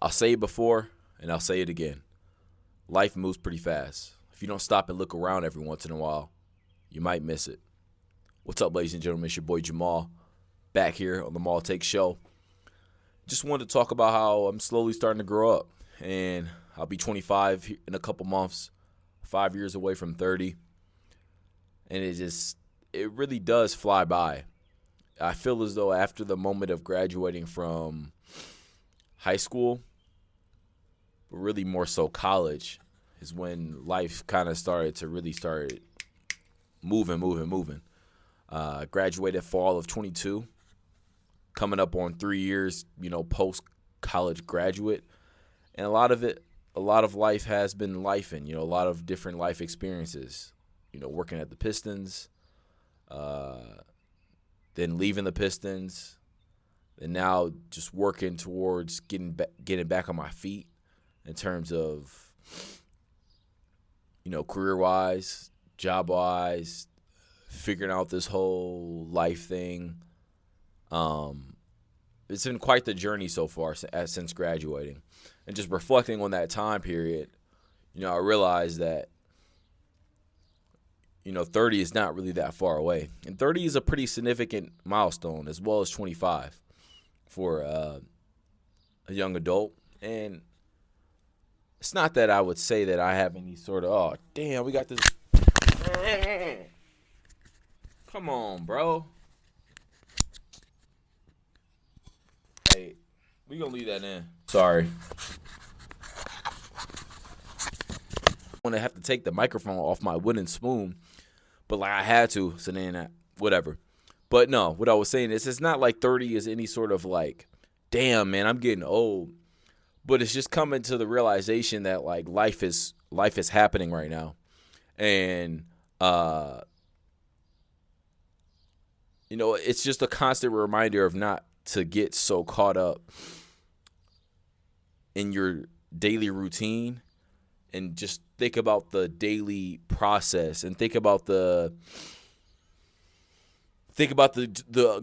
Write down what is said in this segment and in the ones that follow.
I'll say it before, and I'll say it again. Life moves pretty fast. If you don't stop and look around every once in a while, you might miss it. What's up, ladies and gentlemen? It's your boy Jamal, back here on the Mall Take Show. Just wanted to talk about how I'm slowly starting to grow up, and I'll be 25 in a couple months, 5 years away from 30, and it really does fly by. I feel as though after the moment of graduating from high school, but really more so college, is when life kind of started to really start moving. Graduated fall of 22, coming up on 3 years, post-college graduate. And a lot of life has been lifing, a lot of different life experiences, working at the Pistons, then leaving the Pistons, and now just working towards getting back on my feet in terms of, career-wise, job-wise, figuring out this whole life thing. It's been quite the journey so far since graduating. And just reflecting on that time period, I realized that, 30 is not really that far away. And 30 is a pretty significant milestone, as well as 25 for a young adult. And it's not that I would say that I have any sort of, oh, damn, we got this. Come on, bro. Hey, we gonna leave that in. Sorry. I'm gonna have to take the microphone off my wooden spoon, but I had to, so then whatever. But no, what I was saying is it's not like 30 is any sort of like, damn, man, I'm getting old. But it's just coming to the realization that like life is happening right now. And it's just a constant reminder of not to get so caught up in your daily routine and just think about the daily process and think about the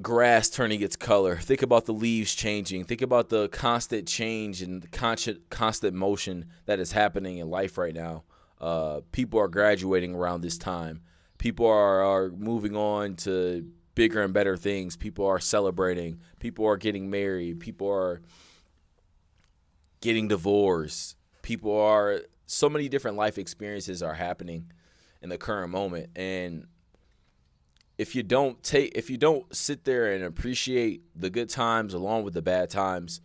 grass turning its color. Think about the leaves changing. Think about the constant change and the constant motion that is happening in life right now. People are graduating around this time. People are moving on to bigger and better things. People are celebrating. People are getting married. People are getting divorced. So many different life experiences are happening in the current moment. And if you don't sit there and appreciate the good times along with the bad times,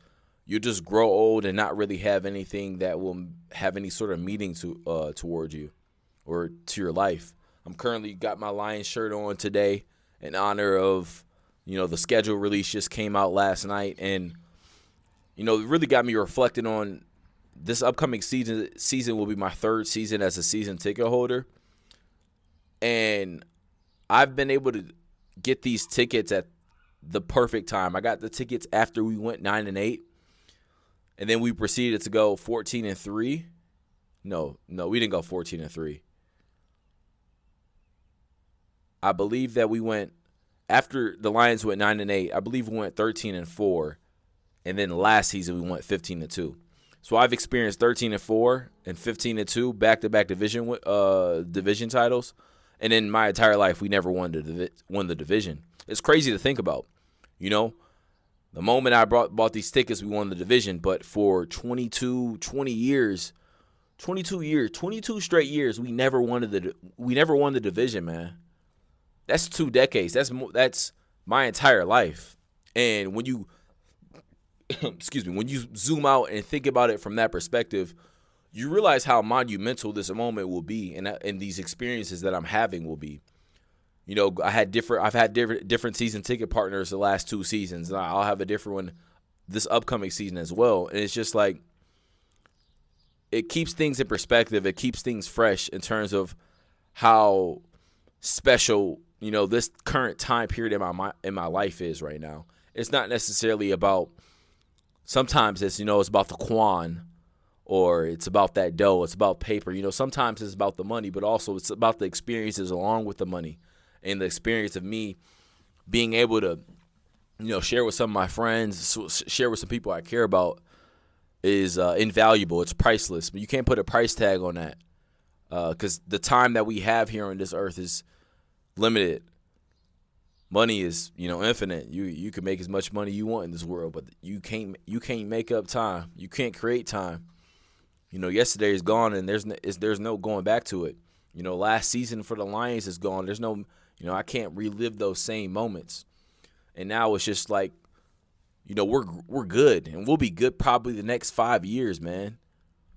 you'll just grow old and not really have anything that will have any sort of meaning towards you or to your life. I'm currently got my Lions shirt on today in honor of, the schedule release just came out last night. And, it really got me reflecting on this upcoming season. Season will be my third season as a season ticket holder. And I've been able to get these tickets at the perfect time. I got the tickets after we went 9-8. And then we proceeded to go 14-3. No, we didn't go 14-3. I believe that we went after the Lions went 9-8. I believe we went 13-4, and then last season we went 15-2. So I've experienced 13-4 and 15-2 back-to-back division titles, and in my entire life we never won the division. It's crazy to think about. The moment I bought these tickets, we won the division, but for 22 straight years, we never won the division, man. That's 2 decades. That's my entire life. And when you when you zoom out and think about it from that perspective, you realize how monumental this moment will be, and these experiences that I'm having will be. I've had different season ticket partners the last 2 seasons, and I'll have a different one this upcoming season as well. And it's just like it keeps things in perspective. It keeps things fresh in terms of how special this current time period in my life is right now. It's not necessarily about. Sometimes it's about the quan, or it's about that dough. It's about paper. Sometimes it's about the money, but also it's about the experiences along with the money, and the experience of me being able to, share with some of my friends, share with some people I care about, is invaluable. It's priceless. But you can't put a price tag on that because the time that we have here on this earth is limited. Money is, infinite. You can make as much money you want in this world, but you can't make up time. You can't create time. Yesterday is gone, and there's no going back to it. Last season for the Lions is gone. There's no, I can't relive those same moments. And now it's just like, we're good, and we'll be good probably the next 5 years, man.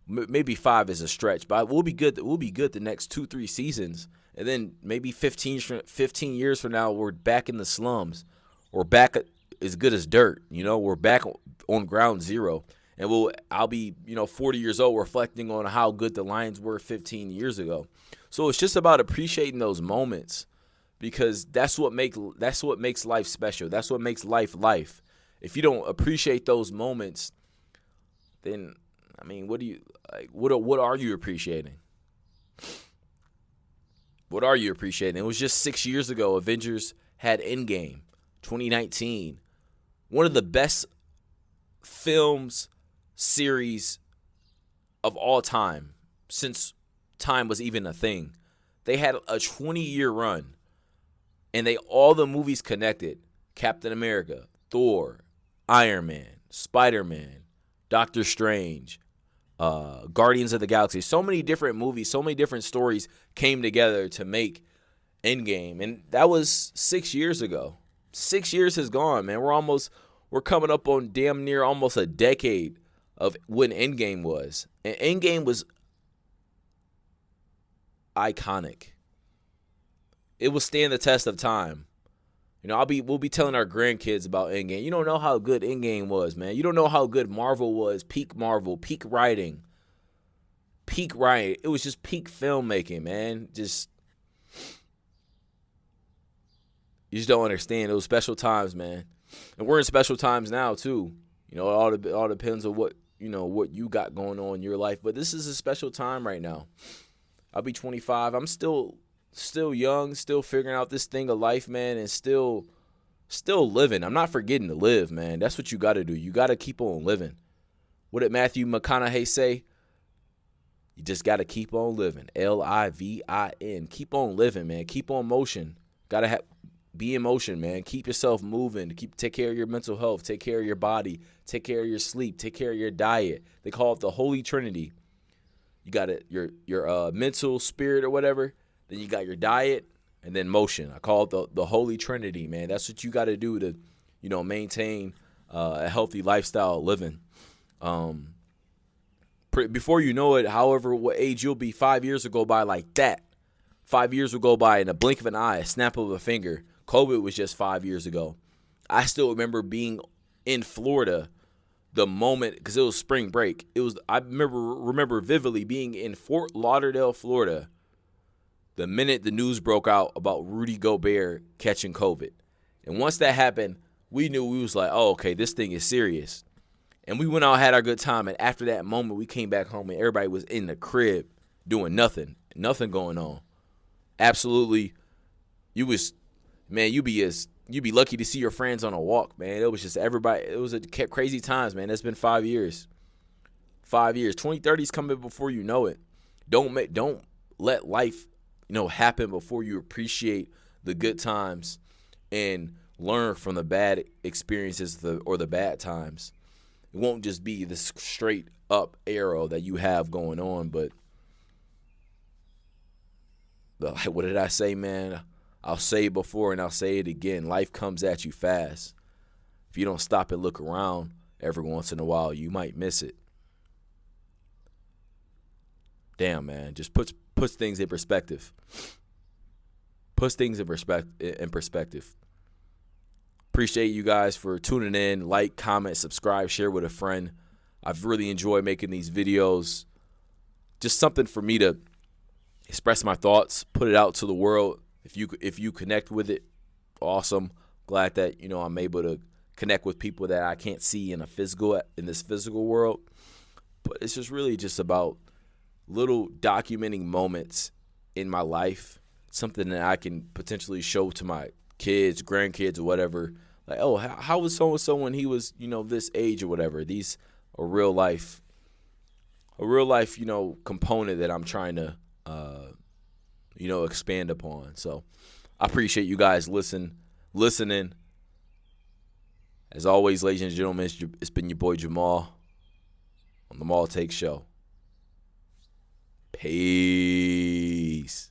Maybe 5 is a stretch, but we'll be good. We'll be good the next 2-3 seasons, and then maybe 15 years from now, we're back in the slums, or back as good as dirt. We're back on ground zero, and I'll be 40 years old, reflecting on how good the Lions were 15 years ago. So it's just about appreciating those moments, because that's what makes life special. That's what makes life life. If you don't appreciate those moments, then what do you like? What are you appreciating? What are you appreciating? It was just 6 years ago. Avengers had Endgame, 2019, one of the best films series of all time since time was even a thing. They had a 20-year run, and all the movies connected: Captain America, Thor, Iron Man, Spider-Man, Doctor Strange, Guardians of the Galaxy. So many different movies, so many different stories came together to make Endgame, and that was 6 years ago. 6 years has gone, man. We're coming up on damn near almost a decade of when Endgame was, and Endgame was iconic. It will stand the test of time. We'll be telling our grandkids about Endgame. You don't know how good Endgame was, man. You don't know how good Marvel was. Peak Marvel, peak writing. It was just peak filmmaking, man. You just don't understand. It was special times, man. And we're in special times now too. It all depends on what you got going on in your life. But this is a special time right now. I'll be 25. I'm still young, still figuring out this thing of life, man, and still living. I'm not forgetting to live, man. That's what you got to do. You got to keep on living. What did Matthew McConaughey say? You just got to keep on living. LIVIN. Keep on living, man. Keep on motion. Got to be in motion, man. Keep yourself moving. Take care of your mental health. Take care of your body. Take care of your sleep. Take care of your diet. They call it the Holy Trinity. You got it, your mental, spirit, or whatever. Then you got your diet, and then motion. I call it the Holy Trinity, man. That's what you got to do to, maintain a healthy lifestyle of living. Before you know it, however, what age you'll be, 5 years will go by like that. 5 years will go by in a blink of an eye, a snap of a finger. COVID was just 5 years ago. I still remember being in Florida the moment, because it was spring break. I remember vividly being in Fort Lauderdale, Florida, the minute the news broke out about Rudy Gobert catching COVID. And once that happened, we knew, we was like, oh, okay, this thing is serious. And we went out, had our good time. And after that moment, we came back home and everybody was in the crib doing nothing going on. Absolutely. You'd be lucky to see your friends on a walk, man. It was just everybody. It was crazy times, man. That's been 5 years. 5 years. 2030 is coming before you know it. Don't let life, happen before you appreciate the good times and learn from the bad experiences or the bad times. It won't just be this straight up arrow that you have going on, but what did I say, man? I'll say it before and I'll say it again. Life comes at you fast. If you don't stop and look around every once in a while, you might miss it. Damn, man. Just puts things in perspective. Puts things in perspective. Appreciate you guys for tuning in. Like, comment, subscribe, share with a friend. I've really enjoyed making these videos. Just something for me to express my thoughts, put it out to the world. If you connect with it, awesome. Glad that I'm able to connect with people that I can't see in this physical world. But it's just really just about little documenting moments in my life, something that I can potentially show to my kids, grandkids, or whatever. Like, oh, how was so and so when he was this age or whatever. a real life, component that I'm trying to, expand upon. So I appreciate you guys listening. As always, ladies and gentlemen, it's been your boy Jamal on the Maul Take Show. Peace.